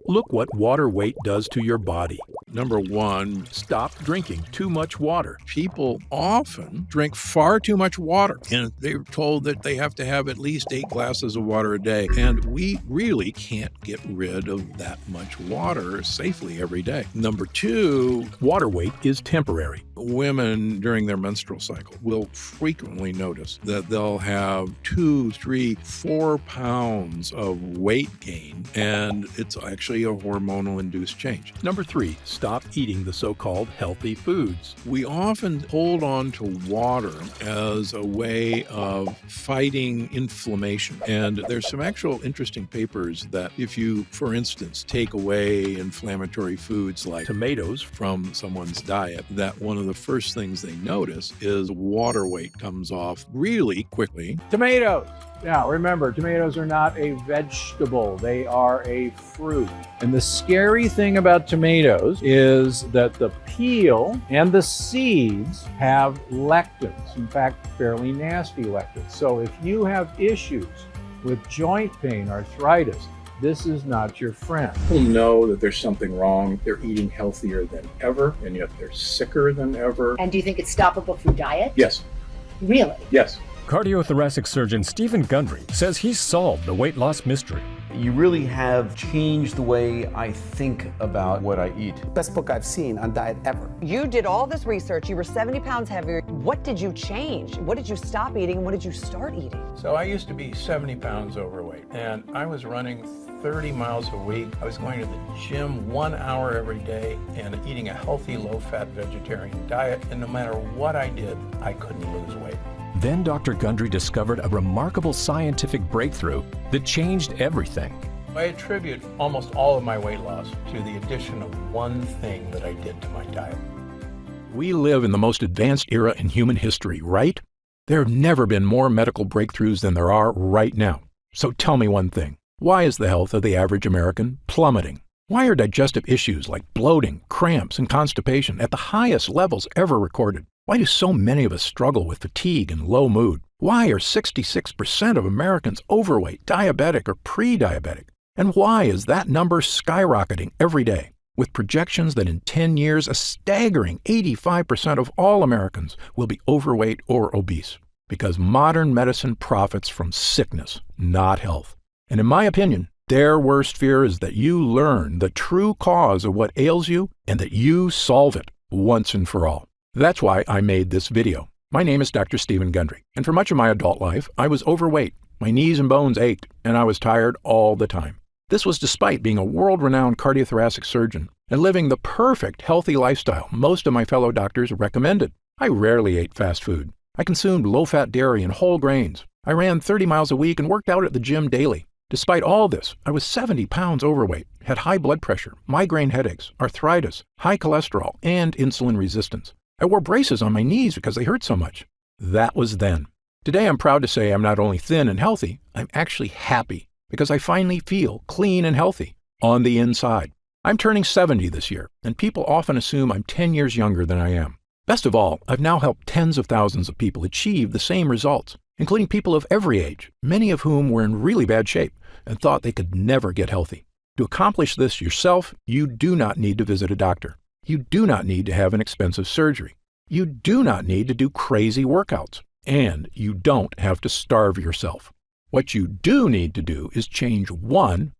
Look what water weight does to your body. Number one, stop drinking too much water. People often drink far too much water, and they're told that they have to have at least 8 glasses of water a day. And we really can't get rid of that much water safely every day. Number two, water weight is temporary. Women during their menstrual cycle will frequently notice that they'll have 2, 3, 4 pounds of weight gain, and it's actually a hormonal-induced change. Number three, stop eating the so-called healthy foods. We often hold on to water as a way of fighting inflammation. And there's some actual interesting papers that if you, for instance, take away inflammatory foods like tomatoes from someone's diet, that one of the first things they notice is water weight comes off really quickly. Tomatoes. Now, remember, tomatoes are not a vegetable. They are a fruit. And the scary thing about tomatoes is that the peel and the seeds have lectins, in fact, fairly nasty lectins. So if you have issues with joint pain, arthritis, this is not your friend. People know that there's something wrong. They're eating healthier than ever, and yet they're sicker than ever. And do you think it's stoppable through diet? Yes. Really? Yes. Cardiothoracic surgeon Stephen Gundry says he's solved the weight loss mystery. You really have changed the way I think about what I eat. Best book I've seen on diet ever. You did all this research. You were 70 pounds heavier. What did you change? What did you stop eating and what did you start eating? So I used to be 70 pounds overweight, and I was running 30 miles a week. I was going to the gym 1 hour every day and eating a healthy, low-fat vegetarian diet. And no matter what I did, I couldn't lose weight. Then Dr. Gundry discovered a remarkable scientific breakthrough that changed everything. I attribute almost all of my weight loss to the addition of one thing that I did to my diet. We live in the most advanced era in human history, right? There have never been more medical breakthroughs than there are right now. So tell me one thing. Why is the health of the average American plummeting? Why are digestive issues like bloating, cramps, and constipation at the highest levels ever recorded? Why do so many of us struggle with fatigue and low mood? Why are 66% of Americans overweight, diabetic, or pre-diabetic? And why is that number skyrocketing every day, with projections that in 10 years, a staggering 85% of all Americans will be overweight or obese? Because modern medicine profits from sickness, not health. And in my opinion, their worst fear is that you learn the true cause of what ails you and that you solve it once and for all. That's why I made this video. My name is Dr. Stephen Gundry, and for much of my adult life, I was overweight. My knees and bones ached, and I was tired all the time. This was despite being a world-renowned cardiothoracic surgeon and living the perfect healthy lifestyle most of my fellow doctors recommended. I rarely ate fast food. I consumed low-fat dairy and whole grains. I ran 30 miles a week and worked out at the gym daily. Despite all this, I was 70 pounds overweight, had high blood pressure, migraine headaches, arthritis, high cholesterol, and insulin resistance. I wore braces on my knees because they hurt so much. That was then. Today I'm proud to say I'm not only thin and healthy, I'm actually happy because I finally feel clean and healthy on the inside. I'm turning 70 this year, and people often assume I'm 10 years younger than I am. Best of all, I've now helped tens of thousands of people achieve the same results, including people of every age, many of whom were in really bad shape and thought they could never get healthy. To accomplish this yourself, you do not need to visit a doctor. You do not need to have an expensive surgery. You do not need to do crazy workouts. And you don't have to starve yourself. What you do need to do is change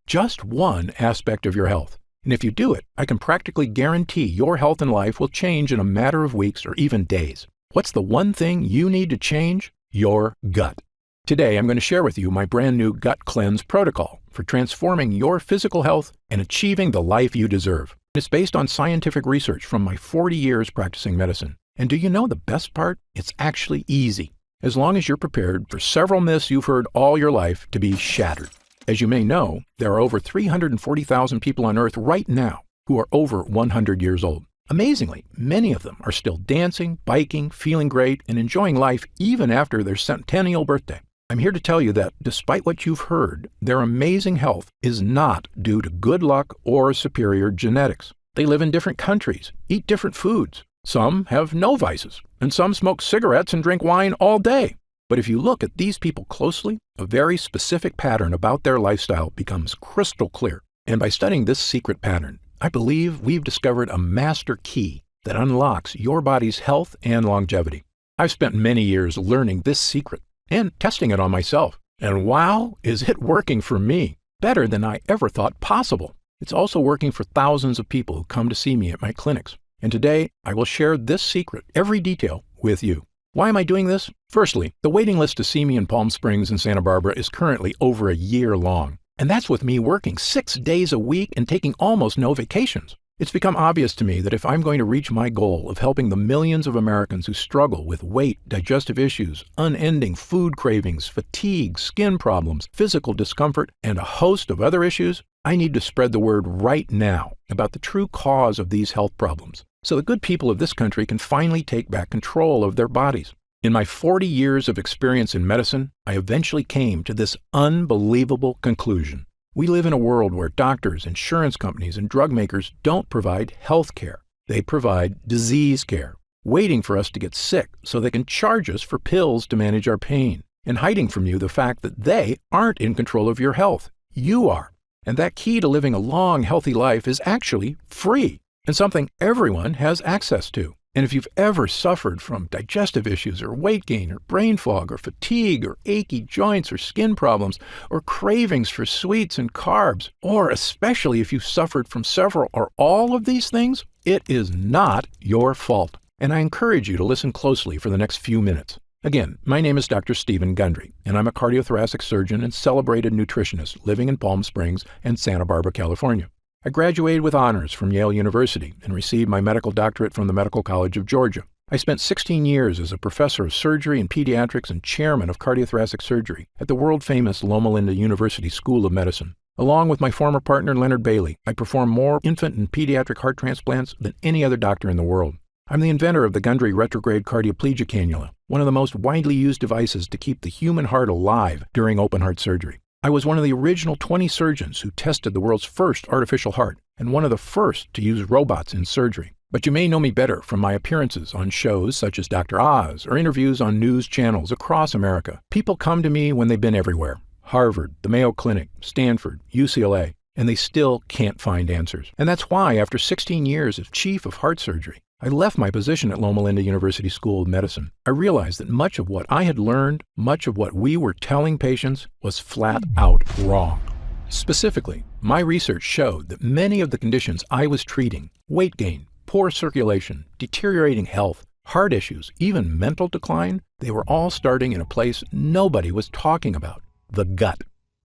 just one aspect of your health. And if you do it, I can practically guarantee your health and life will change in a matter of weeks or even days. What's the one thing you need to change? Your gut. Today, I'm going to share with you my brand new Gut Cleanse protocol for transforming your physical health and achieving the life you deserve. It's based on scientific research from my 40 years practicing medicine. And do you know the best part? It's actually easy, as long as you're prepared for several myths you've heard all your life to be shattered. As you may know, there are over 340,000 people on Earth right now who are over 100 years old. Amazingly, many of them are still dancing, biking, feeling great, and enjoying life even after their centennial birthday. I'm here to tell you that, despite what you've heard, their amazing health is not due to good luck or superior genetics. They live in different countries, eat different foods. Some have no vices, and some smoke cigarettes and drink wine all day. But if you look at these people closely, a very specific pattern about their lifestyle becomes crystal clear. And by studying this secret pattern, I believe we've discovered a master key that unlocks your body's health and longevity. I've spent many years learning this secret and testing it on myself. And wow, is it working for me? Better than I ever thought possible. It's also working for thousands of people who come to see me at my clinics. And today, I will share this secret, every detail, with you. Why am I doing this? Firstly, the waiting list to see me in Palm Springs and Santa Barbara is currently over a year long. And that's with me working 6 days a week and taking almost no vacations. It's become obvious to me that if I'm going to reach my goal of helping the millions of Americans who struggle with weight, digestive issues, unending food cravings, fatigue, skin problems, physical discomfort, and a host of other issues, I need to spread the word right now about the true cause of these health problems, so the good people of this country can finally take back control of their bodies. In my 40 years of experience in medicine, I eventually came to this unbelievable conclusion. We live in a world where doctors, insurance companies, and drug makers don't provide health care. They provide disease care, waiting for us to get sick so they can charge us for pills to manage our pain, and hiding from you the fact that they aren't in control of your health. You are. And that key to living a long, healthy life is actually free and something everyone has access to. And if you've ever suffered from digestive issues or weight gain or brain fog or fatigue or achy joints or skin problems or cravings for sweets and carbs, or especially if you've suffered from several or all of these things, it is not your fault. And I encourage you to listen closely for the next few minutes. Again, my name is Dr. Stephen Gundry, and I'm a cardiothoracic surgeon and celebrated nutritionist living in Palm Springs and Santa Barbara, California. I graduated with honors from Yale University and received my medical doctorate from the Medical College of Georgia. I spent 16 years as a professor of surgery and pediatrics and chairman of cardiothoracic surgery at the world-famous Loma Linda University School of Medicine. Along with my former partner Leonard Bailey, I performed more infant and pediatric heart transplants than any other doctor in the world. I'm the inventor of the Gundry retrograde cardioplegia cannula, one of the most widely used devices to keep the human heart alive during open heart surgery. I was one of the original 20 surgeons who tested the world's first artificial heart and one of the first to use robots in surgery. But you may know me better from my appearances on shows such as Dr. Oz or interviews on news channels across America. People come to me when they've been everywhere: Harvard, the Mayo Clinic, Stanford, UCLA, and they still can't find answers. And that's why, after 16 years as chief of heart surgery, I left my position at Loma Linda University School of Medicine. I realized that much of what I had learned, much of what we were telling patients, was flat out wrong. Specifically, my research showed that many of the conditions I was treating, weight gain, poor circulation, deteriorating health, heart issues, even mental decline, they were all starting in a place nobody was talking about: the gut.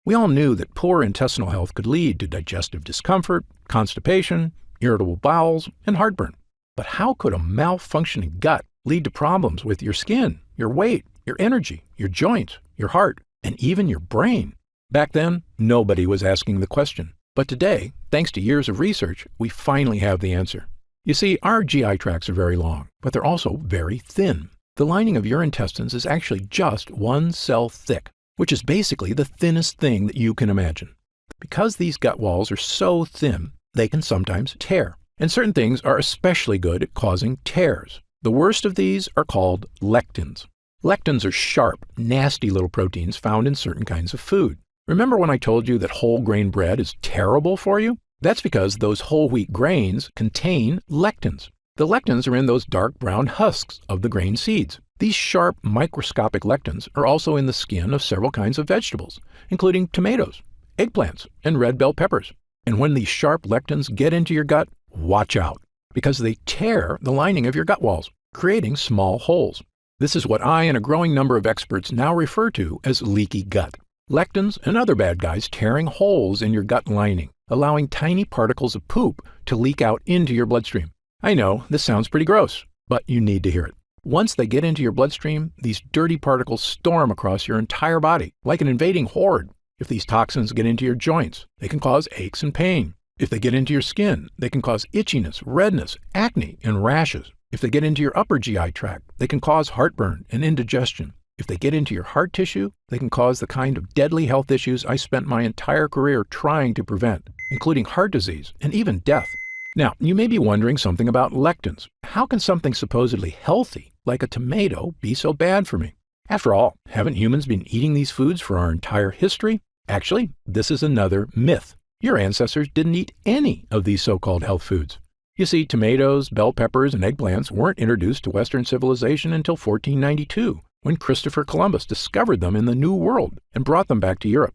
We all knew that poor intestinal health could lead to digestive discomfort, constipation, irritable bowels, and heartburn. But how could a malfunctioning gut lead to problems with your skin, your weight, your energy, your joints, your heart, and even your brain? Back then, nobody was asking the question. But today, thanks to years of research, we finally have the answer. You see, our GI tracts are very long, but they're also very thin. The lining of your intestines is actually just one cell thick, which is basically the thinnest thing that you can imagine. Because these gut walls are so thin, they can sometimes tear. And certain things are especially good at causing tears. The worst of these are called lectins. Lectins are sharp, nasty little proteins found in certain kinds of food. Remember when I told you that whole grain bread is terrible for you? That's because those whole wheat grains contain lectins. The lectins are in those dark brown husks of the grain seeds. These sharp, microscopic lectins are also in the skin of several kinds of vegetables, including tomatoes, eggplants, and red bell peppers. And when these sharp lectins get into your gut, watch out, because they tear the lining of your gut walls, creating small holes. This is what I and a growing number of experts now refer to as leaky gut. Lectins and other bad guys tearing holes in your gut lining, allowing tiny particles of poop to leak out into your bloodstream. I know, this sounds pretty gross, but you need to hear it. Once they get into your bloodstream, these dirty particles storm across your entire body like an invading horde. If these toxins get into your joints, they can cause aches and pain. If they get into your skin, they can cause itchiness, redness, acne, and rashes. If they get into your upper GI tract, they can cause heartburn and indigestion. If they get into your heart tissue, they can cause the kind of deadly health issues I spent my entire career trying to prevent, including heart disease and even death. Now, you may be wondering something about lectins. How can something supposedly healthy, like a tomato, be so bad for me? After all, haven't humans been eating these foods for our entire history? Actually, this is another myth. Your ancestors didn't eat any of these so-called health foods. You see, tomatoes, bell peppers, and eggplants weren't introduced to Western civilization until 1492, when Christopher Columbus discovered them in the New World and brought them back to Europe.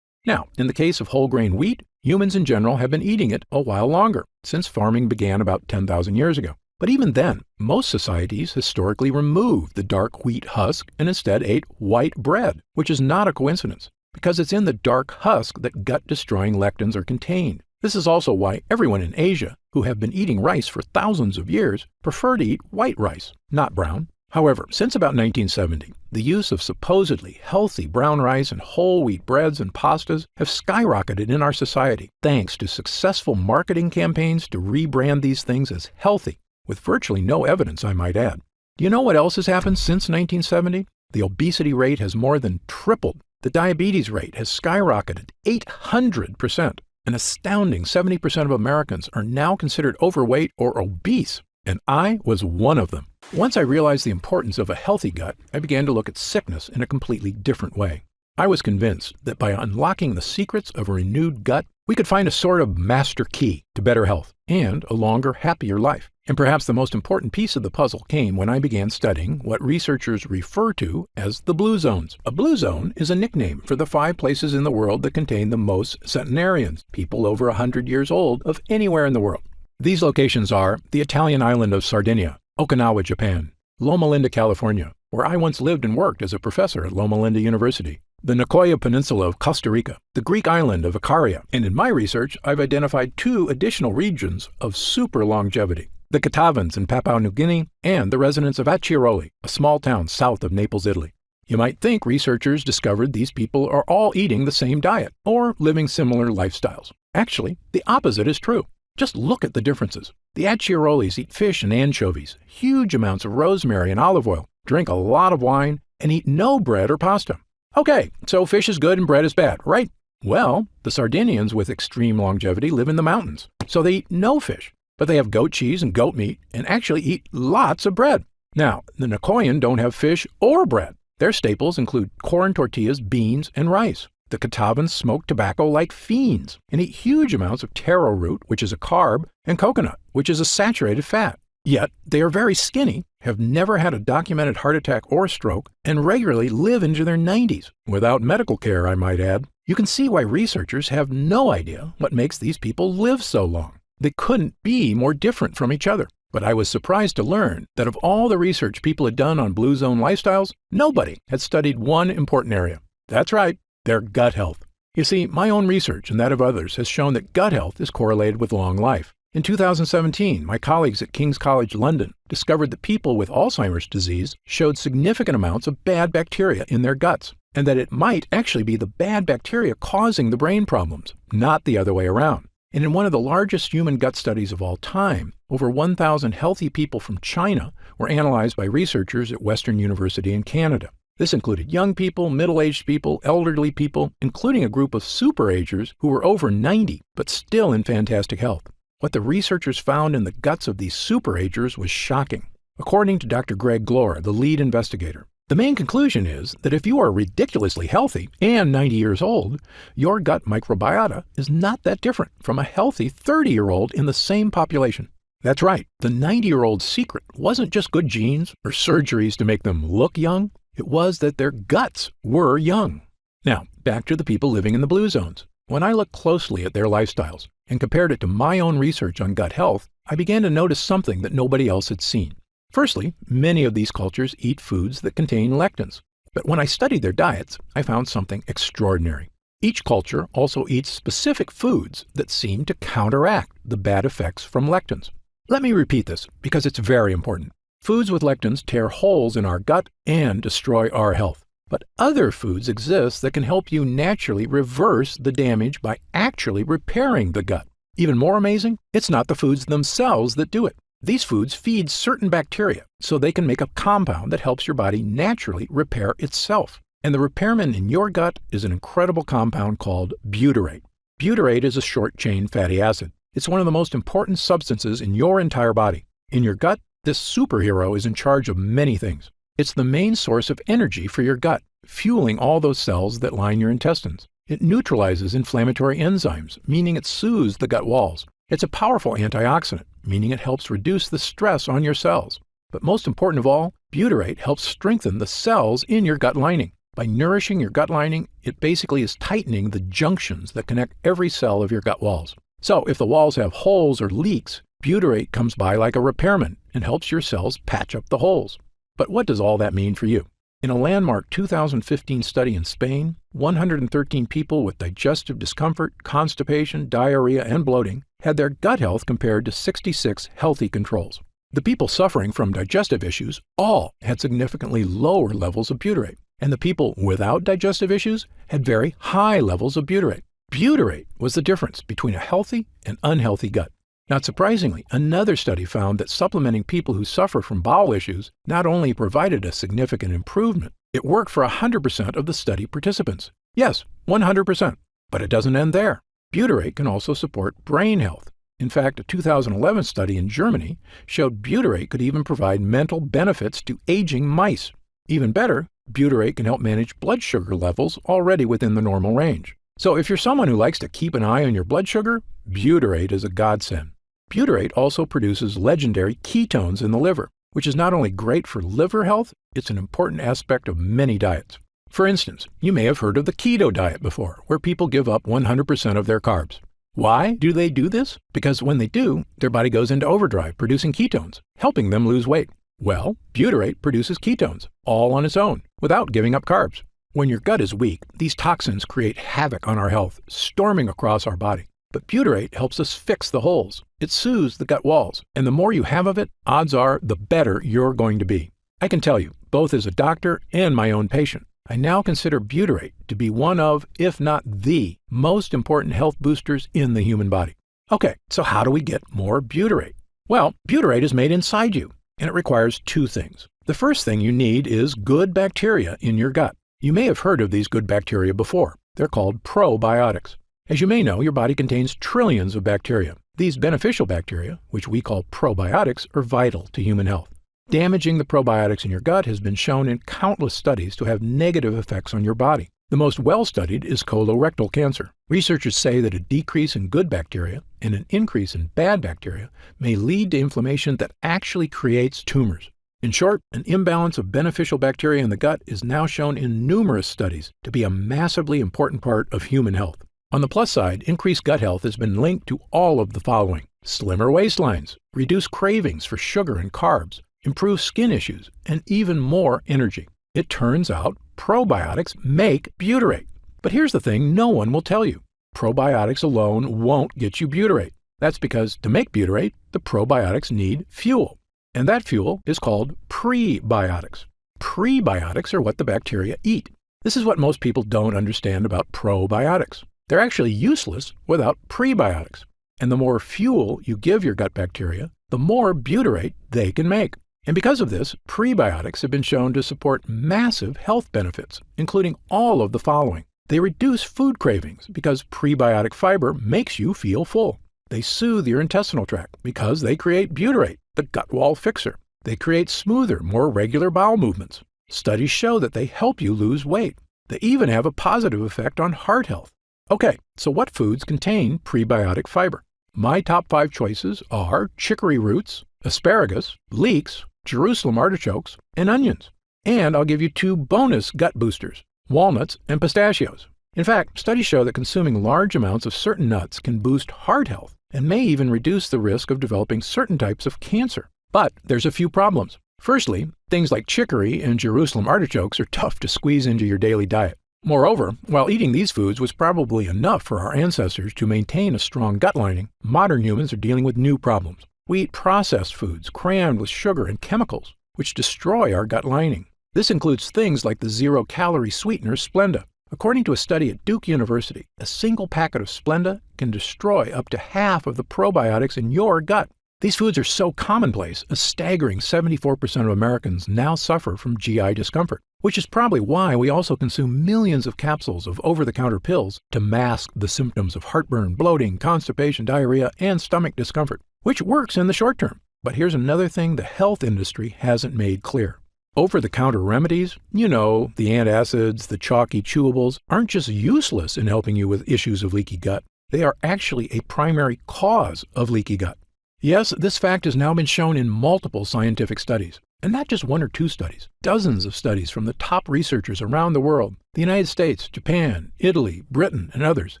Now, in the case of whole grain wheat, humans in general have been eating it a while longer, since farming began about 10,000 years ago. But even then, most societies historically removed the dark wheat husk and instead ate white bread, which is not a coincidence, because it's in the dark husk that gut-destroying lectins are contained. This is also why everyone in Asia, who have been eating rice for thousands of years, prefer to eat white rice, not brown. However, since about 1970, the use of supposedly healthy brown rice and whole wheat breads and pastas have skyrocketed in our society, thanks to successful marketing campaigns to rebrand these things as healthy, with virtually no evidence, I might add. Do you know what else has happened since 1970? The obesity rate has more than tripled. The diabetes rate has skyrocketed 800%. An astounding 70% of Americans are now considered overweight or obese, and I was one of them. Once I realized the importance of a healthy gut, I began to look at sickness in a completely different way. I was convinced that by unlocking the secrets of a renewed gut, we could find a sort of master key to better health and a longer, happier life. And perhaps the most important piece of the puzzle came when I began studying what researchers refer to as the blue zones. A blue zone is a nickname for the 5 places in the world that contain the most centenarians, people over 100 years old, of anywhere in the world. These locations are the Italian island of Sardinia, Okinawa, Japan, Loma Linda, California, where I once lived and worked as a professor at Loma Linda University, the Nicoya Peninsula of Costa Rica, the Greek island of Icaria, and in my research, I've identified 2 additional regions of super longevity, the Catavans in Papua New Guinea and the residents of Acciaroli, a small town south of Naples, Italy. You might think researchers discovered these people are all eating the same diet or living similar lifestyles. Actually, the opposite is true. Just look at the differences. The Acciarolis eat fish and anchovies, huge amounts of rosemary and olive oil, drink a lot of wine, and eat no bread or pasta. Okay, so fish is good and bread is bad, right? Well, the Sardinians with extreme longevity live in the mountains, so they eat no fish, but they have goat cheese and goat meat and actually eat lots of bread. Now, the Nicoyan don't have fish or bread. Their staples include corn tortillas, beans, and rice. The Catavans smoke tobacco like fiends and eat huge amounts of taro root, which is a carb, and coconut, which is a saturated fat. Yet, they are very skinny, have never had a documented heart attack or stroke, and regularly live into their 90s, without medical care, I might add. You can see why researchers have no idea what makes these people live so long. They couldn't be more different from each other. But I was surprised to learn that of all the research people had done on blue zone lifestyles, nobody had studied one important area. That's right, their gut health. You see, my own research and that of others has shown that gut health is correlated with long life. In 2017, my colleagues at King's College London discovered that people with Alzheimer's disease showed significant amounts of bad bacteria in their guts, and that it might actually be the bad bacteria causing the brain problems, not the other way around. And in one of the largest human gut studies of all time, over 1,000 healthy people from China were analyzed by researchers at Western University in Canada. This included young people, middle-aged people, elderly people, including a group of super-agers who were over 90 but still in fantastic health. What the researchers found in the guts of these super-agers was shocking. According to Dr. Greg Glore, the lead investigator, the main conclusion is that if you are ridiculously healthy and 90 years old, your gut microbiota is not that different from a healthy 30-year-old in the same population. That's right, the 90-year-old's secret wasn't just good genes or surgeries to make them look young, it was that their guts were young. Now, back to the people living in the blue zones. When I looked closely at their lifestyles and compared it to my own research on gut health, I began to notice something that nobody else had seen. Firstly, many of these cultures eat foods that contain lectins. But when I studied their diets, I found something extraordinary. Each culture also eats specific foods that seem to counteract the bad effects from lectins. Let me repeat this because it's very important. Foods with lectins tear holes in our gut and destroy our health. But other foods exist that can help you naturally reverse the damage by actually repairing the gut. Even more amazing, it's not the foods themselves that do it. These foods feed certain bacteria so they can make a compound that helps your body naturally repair itself. And the repairman in your gut is an incredible compound called butyrate. Butyrate is a short-chain fatty acid. It's one of the most important substances in your entire body. In your gut, this superhero is in charge of many things. It's the main source of energy for your gut, fueling all those cells that line your intestines. It neutralizes inflammatory enzymes, meaning it soothes the gut walls. It's a powerful antioxidant, meaning it helps reduce the stress on your cells. But most important of all, butyrate helps strengthen the cells in your gut lining. By nourishing your gut lining, it basically is tightening the junctions that connect every cell of your gut walls. So if the walls have holes or leaks, butyrate comes by like a repairman and helps your cells patch up the holes. But what does all that mean for you? In a landmark 2015 study in Spain, 113 people with digestive discomfort, constipation, diarrhea, and bloating had their gut health compared to 66 healthy controls. The people suffering from digestive issues all had significantly lower levels of butyrate, and the people without digestive issues had very high levels of butyrate. Butyrate was the difference between a healthy and unhealthy gut. Not surprisingly, another study found that supplementing people who suffer from bowel issues not only provided a significant improvement, it worked for 100% of the study participants. Yes, 100%. But it doesn't end there. Butyrate can also support brain health. In fact, a 2011 study in Germany showed butyrate could even provide mental benefits to aging mice. Even better, butyrate can help manage blood sugar levels already within the normal range. So if you're someone who likes to keep an eye on your blood sugar, butyrate is a godsend. Butyrate also produces legendary ketones in the liver, which is not only great for liver health, it's an important aspect of many diets. For instance, you may have heard of the keto diet before, where people give up 100% of their carbs. Why do they do this? Because when they do, their body goes into overdrive producing ketones, helping them lose weight. Well, butyrate produces ketones, all on its own, without giving up carbs. When your gut is weak, these toxins create havoc on our health, storming across our body. But butyrate helps us fix the holes. It soothes the gut walls, and the more you have of it, odds are the better you're going to be. I can tell you, both as a doctor and my own patient, I now consider butyrate to be one of, if not the, most important health boosters in the human body. Okay, so how do we get more butyrate? Well, butyrate is made inside you, and it requires two things. The first thing you need is good bacteria in your gut. You may have heard of these good bacteria before. They're called probiotics. As you may know, your body contains trillions of bacteria. These beneficial bacteria, which we call probiotics, are vital to human health. Damaging the probiotics in your gut has been shown in countless studies to have negative effects on your body. The most well-studied is colorectal cancer. Researchers say that a decrease in good bacteria and an increase in bad bacteria may lead to inflammation that actually creates tumors. In short, an imbalance of beneficial bacteria in the gut is now shown in numerous studies to be a massively important part of human health. On the plus side, increased gut health has been linked to all of the following: slimmer waistlines, reduced cravings for sugar and carbs, improved skin issues, and even more energy. It turns out probiotics make butyrate. But here's the thing no one will tell you. Probiotics alone won't get you butyrate. That's because to make butyrate, the probiotics need fuel. And that fuel is called prebiotics. Prebiotics are what the bacteria eat. This is what most people don't understand about probiotics. They're actually useless without prebiotics. And the more fuel you give your gut bacteria, the more butyrate they can make. And because of this, prebiotics have been shown to support massive health benefits, including all of the following. They reduce food cravings because prebiotic fiber makes you feel full. They soothe your intestinal tract because they create butyrate, the gut wall fixer. They create smoother, more regular bowel movements. Studies show that they help you lose weight. They even have a positive effect on heart health. Okay, so what foods contain prebiotic fiber? My top 5 choices are chicory roots, asparagus, leeks, Jerusalem artichokes, and onions. And I'll give you 2 bonus gut boosters, walnuts and pistachios. In fact, studies show that consuming large amounts of certain nuts can boost heart health and may even reduce the risk of developing certain types of cancer. But there's a few problems. Firstly, things like chicory and Jerusalem artichokes are tough to squeeze into your daily diet. Moreover, while eating these foods was probably enough for our ancestors to maintain a strong gut lining, modern humans are dealing with new problems. We eat processed foods crammed with sugar and chemicals, which destroy our gut lining. This includes things like the zero-calorie sweetener Splenda. According to a study at Duke University, a single packet of Splenda can destroy up to half of the probiotics in your gut. These foods are so commonplace, a staggering 74% of Americans now suffer from GI discomfort, which is probably why we also consume millions of capsules of over-the-counter pills to mask the symptoms of heartburn, bloating, constipation, diarrhea, and stomach discomfort, which works in the short term. But here's another thing the health industry hasn't made clear. Over-the-counter remedies, the antacids, the chalky chewables, aren't just useless in helping you with issues of leaky gut. They are actually a primary cause of leaky gut. Yes, this fact has now been shown in multiple scientific studies, and not just one or two studies. Dozens of studies from the top researchers around the world, the United States, Japan, Italy, Britain, and others,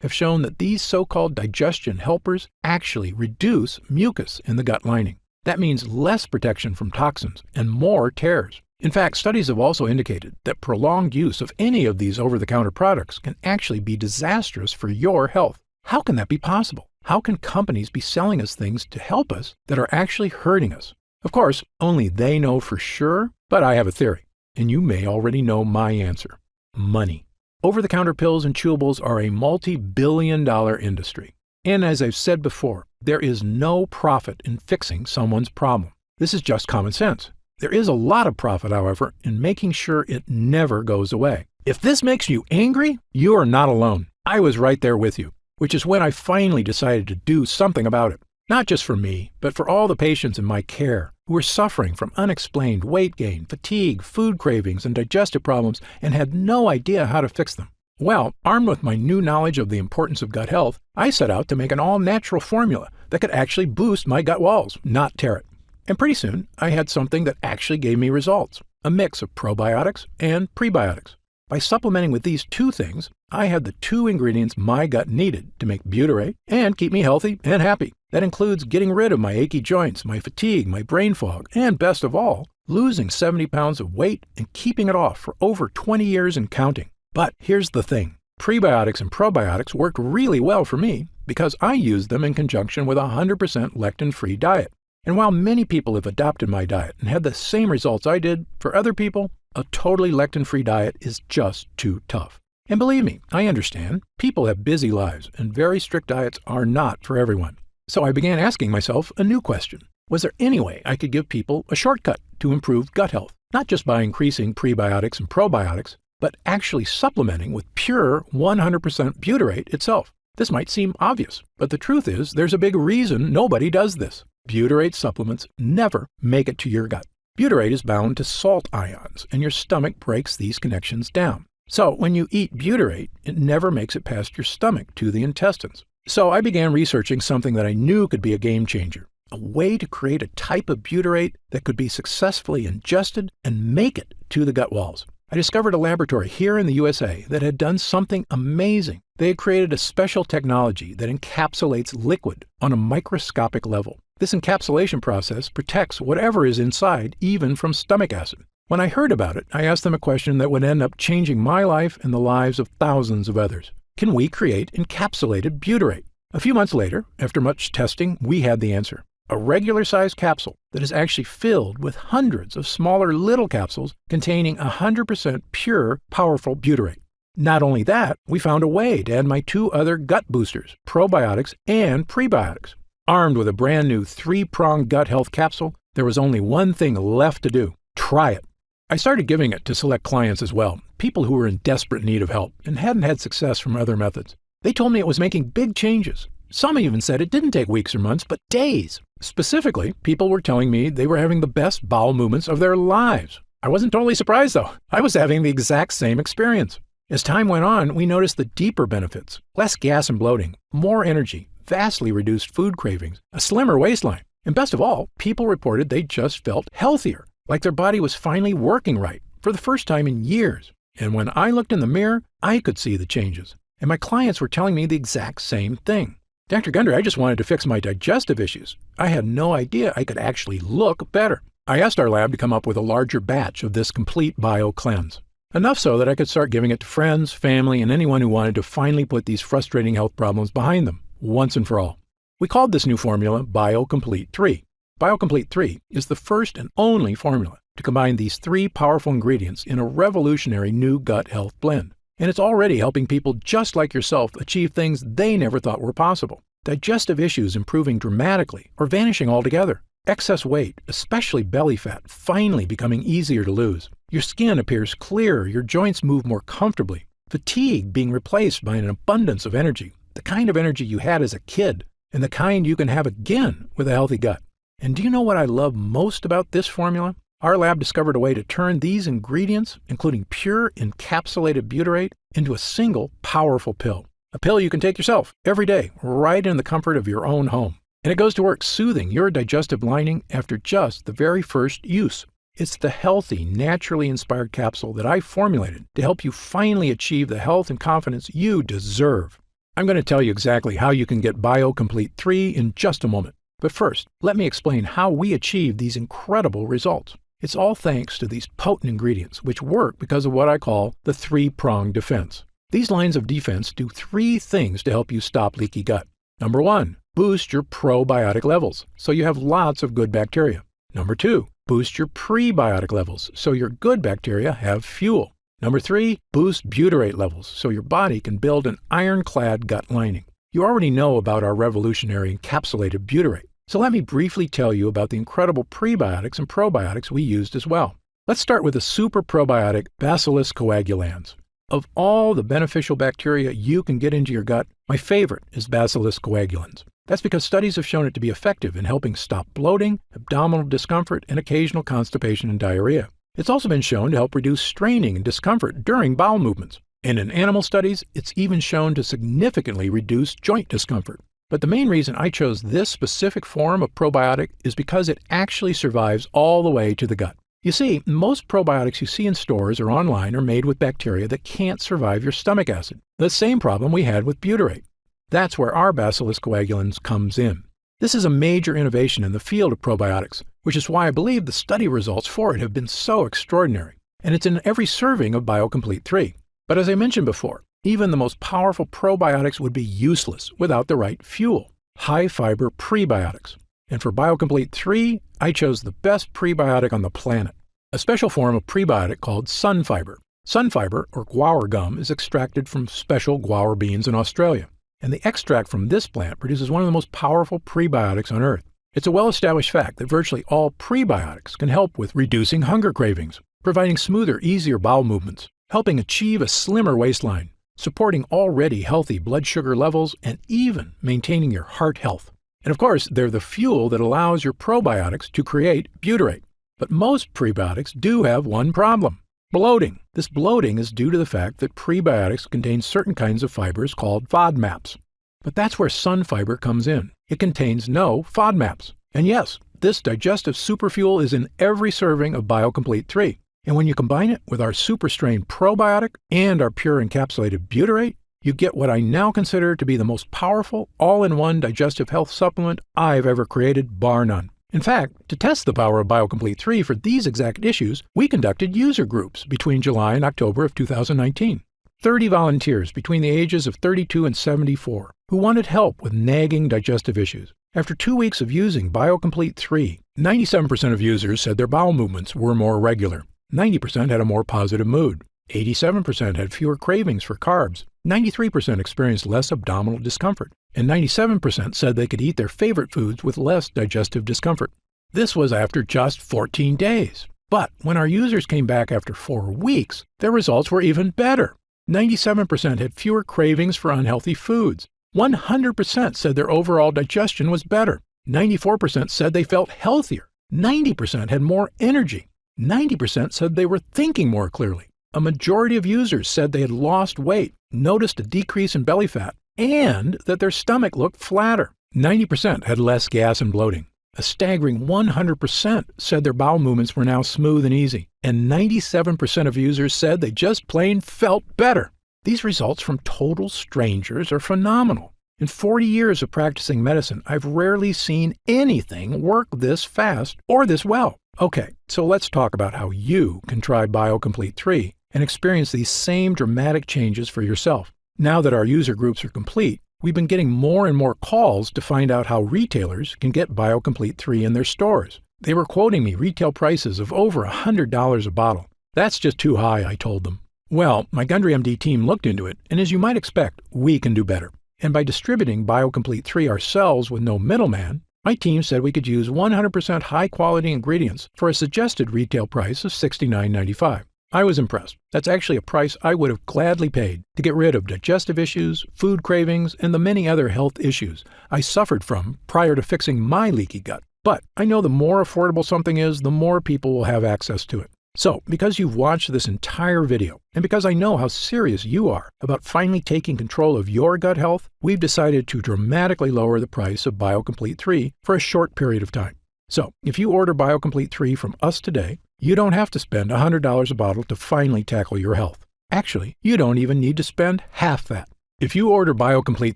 have shown that these so-called digestion helpers actually reduce mucus in the gut lining. That means less protection from toxins and more tears. In fact, studies have also indicated that prolonged use of any of these over-the-counter products can actually be disastrous for your health. How can that be possible? How can companies be selling us things to help us that are actually hurting us? Of course, only they know for sure, but I have a theory, and you may already know my answer. Money. Over-the-counter pills and chewables are a multi-billion-dollar industry. And as I've said before, there is no profit in fixing someone's problem. This is just common sense. There is a lot of profit, however, in making sure it never goes away. If this makes you angry, you are not alone. I was right there with you, which is when I finally decided to do something about it. Not just for me, but for all the patients in my care who were suffering from unexplained weight gain, fatigue, food cravings, and digestive problems and had no idea how to fix them. Well, armed with my new knowledge of the importance of gut health, I set out to make an all-natural formula that could actually boost my gut walls, not tear it. And pretty soon, I had something that actually gave me results, a mix of probiotics and prebiotics. By supplementing with these two things, I had the two ingredients my gut needed to make butyrate and keep me healthy and happy. That includes getting rid of my achy joints, my fatigue, my brain fog, and best of all, losing 70 pounds of weight and keeping it off for over 20 years and counting. But here's the thing. Prebiotics and probiotics worked really well for me because I used them in conjunction with a 100% lectin-free diet. And while many people have adopted my diet and had the same results I did, for other people, a totally lectin-free diet is just too tough. And believe me, I understand. People have busy lives, and very strict diets are not for everyone. So I began asking myself a new question. Was there any way I could give people a shortcut to improve gut health? Not just by increasing prebiotics and probiotics, but actually supplementing with pure 100% butyrate itself. This might seem obvious, but the truth is there's a big reason nobody does this. Butyrate supplements never make it to your gut. Butyrate is bound to salt ions, and your stomach breaks these connections down. So when you eat butyrate, it never makes it past your stomach to the intestines. So I began researching something that I knew could be a game changer, a way to create a type of butyrate that could be successfully ingested and make it to the gut walls. I discovered a laboratory here in the USA that had done something amazing. They had created a special technology that encapsulates liquid on a microscopic level. This encapsulation process protects whatever is inside, even from stomach acid. When I heard about it, I asked them a question that would end up changing my life and the lives of thousands of others. Can we create encapsulated butyrate? A few months later, after much testing, we had the answer. A regular-sized capsule that is actually filled with hundreds of smaller little capsules containing 100% pure, powerful butyrate. Not only that, we found a way to add my two other gut boosters, probiotics and prebiotics. Armed with a brand new 3-pronged gut health capsule, there was only one thing left to do. Try it. I started giving it to select clients as well, people who were in desperate need of help and hadn't had success from other methods. They told me it was making big changes. Some even said it didn't take weeks or months, but days. Specifically, people were telling me they were having the best bowel movements of their lives. I wasn't totally surprised, though. I was having the exact same experience. As time went on, we noticed the deeper benefits: less gas and bloating, more energy, vastly reduced food cravings, a slimmer waistline, and best of all, people reported they just felt healthier, like their body was finally working right for the first time in years. And when I looked in the mirror, I could see the changes, and my clients were telling me the exact same thing. Dr. Gundry, I just wanted to fix my digestive issues. I had no idea I could actually look better. I asked our lab to come up with a larger batch of this complete bio cleanse. Enough so that I could start giving it to friends, family, and anyone who wanted to finally put these frustrating health problems behind them, once and for all. We called this new formula BioComplete 3. BioComplete 3 is the first and only formula to combine these 3 powerful ingredients in a revolutionary new gut health blend. And it's already helping people just like yourself achieve things they never thought were possible. Digestive issues improving dramatically or vanishing altogether. Excess weight, especially belly fat, finally becoming easier to lose. Your skin appears clearer, your joints move more comfortably. Fatigue being replaced by an abundance of energy, the kind of energy you had as a kid, and the kind you can have again with a healthy gut. And do you know what I love most about this formula? Our lab discovered a way to turn these ingredients, including pure encapsulated butyrate, into a single powerful pill. A pill you can take yourself every day, right in the comfort of your own home. And it goes to work soothing your digestive lining after just the very first use. It's the healthy, naturally inspired capsule that I formulated to help you finally achieve the health and confidence you deserve. I'm going to tell you exactly how you can get BioComplete 3 in just a moment. But first, let me explain how we achieve these incredible results. It's all thanks to these potent ingredients, which work because of what I call the three-pronged defense. These lines of defense do three things to help you stop leaky gut. Number 1, boost your probiotic levels, so you have lots of good bacteria. Number 2, boost your prebiotic levels, so your good bacteria have fuel. Number 3, boost butyrate levels, so your body can build an ironclad gut lining. You already know about our revolutionary encapsulated butyrate, so let me briefly tell you about the incredible prebiotics and probiotics we used as well. Let's start with the super probiotic Bacillus coagulans. Of all the beneficial bacteria you can get into your gut, my favorite is Bacillus coagulans. That's because studies have shown it to be effective in helping stop bloating, abdominal discomfort, and occasional constipation and diarrhea. It's also been shown to help reduce straining and discomfort during bowel movements. And in animal studies, it's even shown to significantly reduce joint discomfort. But the main reason I chose this specific form of probiotic is because it actually survives all the way to the gut. You see, most probiotics you see in stores or online are made with bacteria that can't survive your stomach acid, the same problem we had with butyrate. That's where our Bacillus coagulans comes in. This is a major innovation in the field of probiotics, which is why I believe the study results for it have been so extraordinary. And it's in every serving of BioComplete 3. But as I mentioned before, even the most powerful probiotics would be useless without the right fuel, high-fiber prebiotics. And for BioComplete 3, I chose the best prebiotic on the planet, a special form of prebiotic called sunfiber. Sunfiber, or guar gum, is extracted from special guar beans in Australia. And the extract from this plant produces one of the most powerful prebiotics on Earth. It's a well-established fact that virtually all prebiotics can help with reducing hunger cravings, providing smoother, easier bowel movements, helping achieve a slimmer waistline, supporting already healthy blood sugar levels, and even maintaining your heart health. And of course, they're the fuel that allows your probiotics to create butyrate. But most prebiotics do have one problem: bloating. This bloating is due to the fact that prebiotics contain certain kinds of fibers called FODMAPs. But that's where sunfiber comes in. It contains no FODMAPs. And yes, this digestive superfuel is in every serving of BioComplete 3. And when you combine it with our super strain probiotic and our pure encapsulated butyrate, you get what I now consider to be the most powerful all-in-one digestive health supplement I've ever created, bar none. In fact, to test the power of BioComplete 3 for these exact issues, we conducted user groups between July and October of 2019. 30 volunteers between the ages of 32 and 74 who wanted help with nagging digestive issues. After 2 weeks of using BioComplete 3, 97% of users said their bowel movements were more regular. 90% had a more positive mood. 87% had fewer cravings for carbs. 93% experienced less abdominal discomfort. And 97% said they could eat their favorite foods with less digestive discomfort. This was after just 14 days. But when our users came back after 4 weeks, their results were even better. 97% had fewer cravings for unhealthy foods. 100% said their overall digestion was better. 94% said they felt healthier. 90% had more energy. 90% said they were thinking more clearly. A majority of users said they had lost weight, noticed a decrease in belly fat, and that their stomach looked flatter. 90% had less gas and bloating. A staggering 100% said their bowel movements were now smooth and easy. And 97% of users said they just plain felt better. These results from total strangers are phenomenal. In 40 years of practicing medicine, I've rarely seen anything work this fast or this well. Okay, so let's talk about how you can try BioComplete 3 and experience these same dramatic changes for yourself. Now that our user groups are complete, we've been getting more and more calls to find out how retailers can get BioComplete 3 in their stores. They were quoting me retail prices of over $100 a bottle. That's just too high, I told them. Well, my Gundry MD team looked into it, and as you might expect, we can do better. And by distributing BioComplete 3 ourselves with no middleman, my team said we could use 100% high-quality ingredients for a suggested retail price of $69.95. I was impressed. That's actually a price I would have gladly paid to get rid of digestive issues, food cravings, and the many other health issues I suffered from prior to fixing my leaky gut. But I know the more affordable something is, the more people will have access to it. So, because you've watched this entire video, and because I know how serious you are about finally taking control of your gut health, we've decided to dramatically lower the price of BioComplete 3 for a short period of time. So, if you order BioComplete 3 from us today, you don't have to spend $100 a bottle to finally tackle your health. Actually, you don't even need to spend half that. If you order BioComplete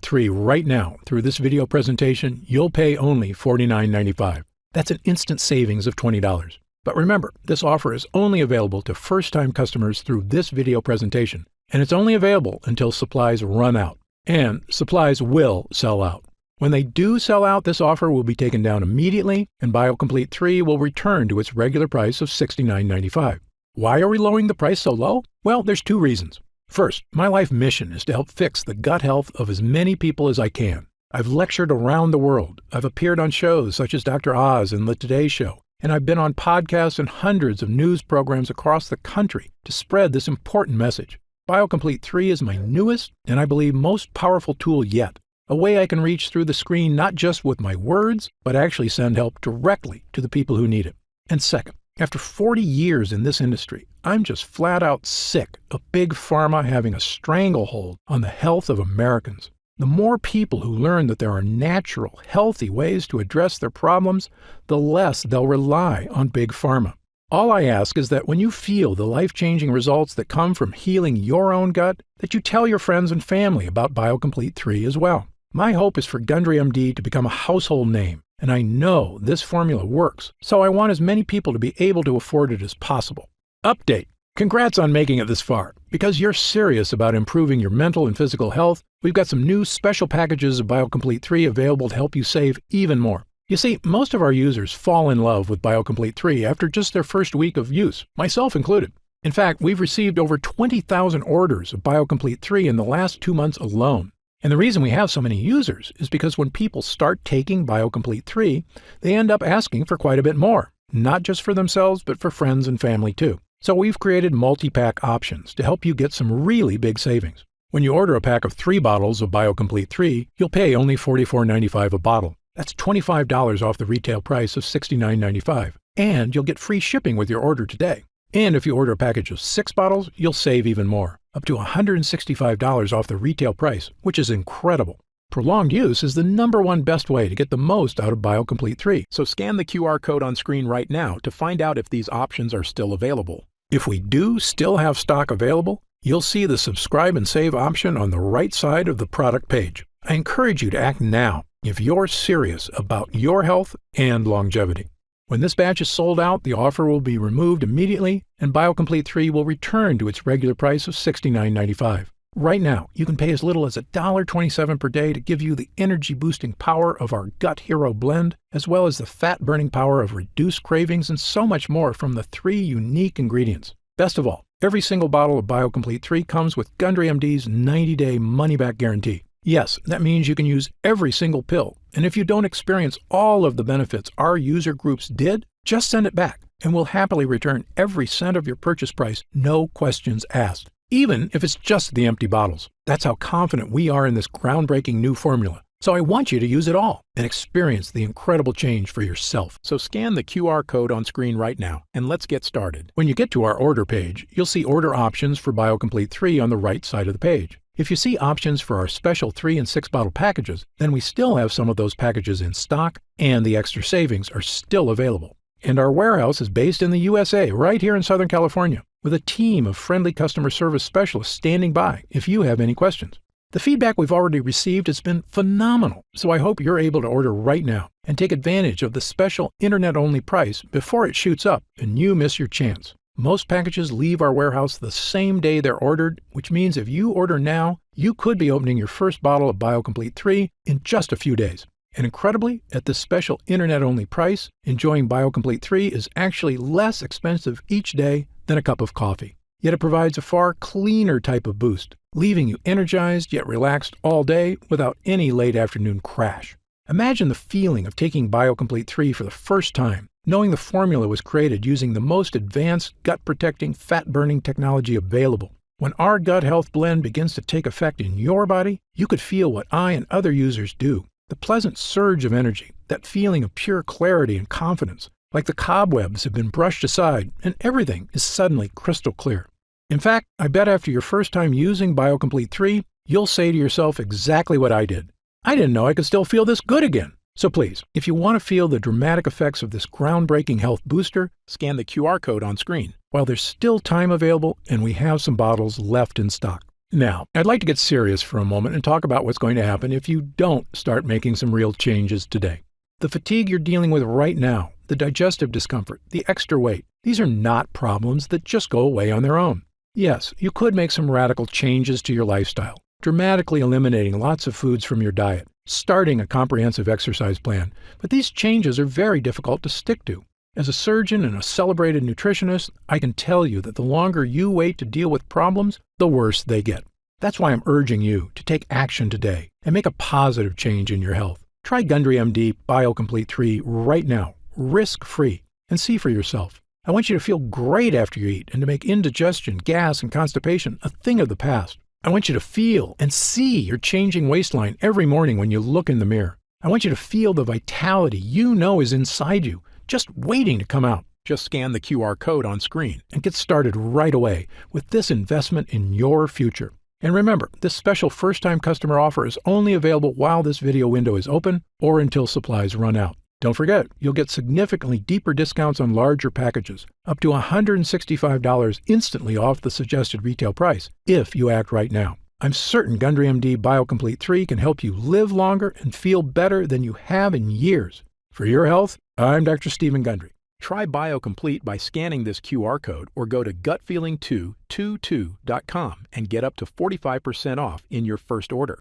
3 right now through this video presentation, you'll pay only $49.95. That's an instant savings of $20. But remember, this offer is only available to first-time customers through this video presentation, and it's only available until supplies run out. And supplies will sell out. When they do sell out, this offer will be taken down immediately, and BioComplete 3 will return to its regular price of $69.95. Why are we lowering the price so low? Well, there's two reasons. First, my life mission is to help fix the gut health of as many people as I can. I've lectured around the world. I've appeared on shows such as Dr. Oz and The Today Show. And I've been on podcasts and hundreds of news programs across the country to spread this important message. BioComplete 3 is my newest and I believe most powerful tool yet. A way I can reach through the screen not just with my words, but actually send help directly to the people who need it. And second, after 40 years in this industry, I'm just flat out sick of Big Pharma having a stranglehold on the health of Americans. The more people who learn that there are natural, healthy ways to address their problems, the less they'll rely on Big Pharma. All I ask is that when you feel the life-changing results that come from healing your own gut, that you tell your friends and family about BioComplete 3 as well. My hope is for Gundry MD to become a household name, and I know this formula works, so I want as many people to be able to afford it as possible. Update. Congrats on making it this far. Because you're serious about improving your mental and physical health, we've got some new special packages of BioComplete 3 available to help you save even more. You see, most of our users fall in love with BioComplete 3 after just their first week of use, myself included. In fact, we've received over 20,000 orders of BioComplete 3 in the last 2 months alone. And the reason we have so many users is because when people start taking BioComplete 3, they end up asking for quite a bit more, not just for themselves, but for friends and family too. So we've created multi-pack options to help you get some really big savings. When you order a pack of 3 bottles of BioComplete 3, you'll pay only $44.95 a bottle. That's $25 off the retail price of $69.95. And you'll get free shipping with your order today. And if you order a package of 6 bottles, you'll save even more, up to $165 off the retail price, which is incredible. Prolonged use is the #1 best way to get the most out of BioComplete 3, so scan the QR code on screen right now to find out if these options are still available. If we do still have stock available, you'll see the subscribe and save option on the right side of the product page. I encourage you to act now if you're serious about your health and longevity. When this batch is sold out, the offer will be removed immediately and BioComplete 3 will return to its regular price of $69.95. Right now, you can pay as little as $1.27 per day to give you the energy-boosting power of our Gut Hero blend, as well as the fat-burning power of reduced cravings and so much more from the 3 unique ingredients. Best of all, every single bottle of BioComplete 3 comes with Gundry MD's 90-day money-back guarantee. Yes, that means you can use every single pill, and if you don't experience all of the benefits our user groups did, just send it back, and we'll happily return every cent of your purchase price, no questions asked. Even if it's just the empty bottles. That's how confident we are in this groundbreaking new formula. So I want you to use it all and experience the incredible change for yourself. So scan the QR code on screen right now and let's get started. When you get to our order page, you'll see order options for BioComplete 3 on the right side of the page. If you see options for our special 3 and 6 bottle packages, then we still have some of those packages in stock and the extra savings are still available. And our warehouse is based in the USA, right here in Southern California, with a team of friendly customer service specialists standing by if you have any questions. The feedback we've already received has been phenomenal, so I hope you're able to order right now and take advantage of the special internet-only price before it shoots up and you miss your chance. Most packages leave our warehouse the same day they're ordered, which means if you order now, you could be opening your first bottle of BioComplete 3 in just a few days. And incredibly, at this special internet-only price, enjoying BioComplete 3 is actually less expensive each day than a cup of coffee. Yet it provides a far cleaner type of boost, leaving you energized yet relaxed all day without any late afternoon crash. Imagine the feeling of taking BioComplete 3 for the first time, knowing the formula was created using the most advanced gut-protecting, fat-burning technology available. When our gut health blend begins to take effect in your body, you could feel what I and other users do. The pleasant surge of energy, that feeling of pure clarity and confidence, like the cobwebs have been brushed aside and everything is suddenly crystal clear. In fact, I bet after your first time using BioComplete 3, you'll say to yourself exactly what I did. I didn't know I could still feel this good again. So please, if you want to feel the dramatic effects of this groundbreaking health booster, scan the QR code on screen while there's still time available and we have some bottles left in stock. Now, I'd like to get serious for a moment and talk about what's going to happen if you don't start making some real changes today. The fatigue you're dealing with right now, the digestive discomfort, the extra weight, these are not problems that just go away on their own. Yes, you could make some radical changes to your lifestyle, dramatically eliminating lots of foods from your diet, starting a comprehensive exercise plan, but these changes are very difficult to stick to. As a surgeon and a celebrated nutritionist, I can tell you that the longer you wait to deal with problems, the worse they get. That's why I'm urging you to take action today and make a positive change in your health. Try Gundry MD BioComplete 3 right now, risk-free, and see for yourself. I want you to feel great after you eat and to make indigestion, gas, and constipation a thing of the past. I want you to feel and see your changing waistline every morning when you look in the mirror. I want you to feel the vitality you know is inside you, just waiting to come out. Just scan the QR code on screen and get started right away with this investment in your future. And remember, this special first-time customer offer is only available while this video window is open or until supplies run out. Don't forget, you'll get significantly deeper discounts on larger packages, up to $165 instantly off the suggested retail price, if you act right now. I'm certain Gundry MD BioComplete 3 can help you live longer and feel better than you have in years. For your health, I'm Dr. Stephen Gundry. Try BioComplete by scanning this QR code or go to gutfeeling222.com and get up to 45% off in your first order.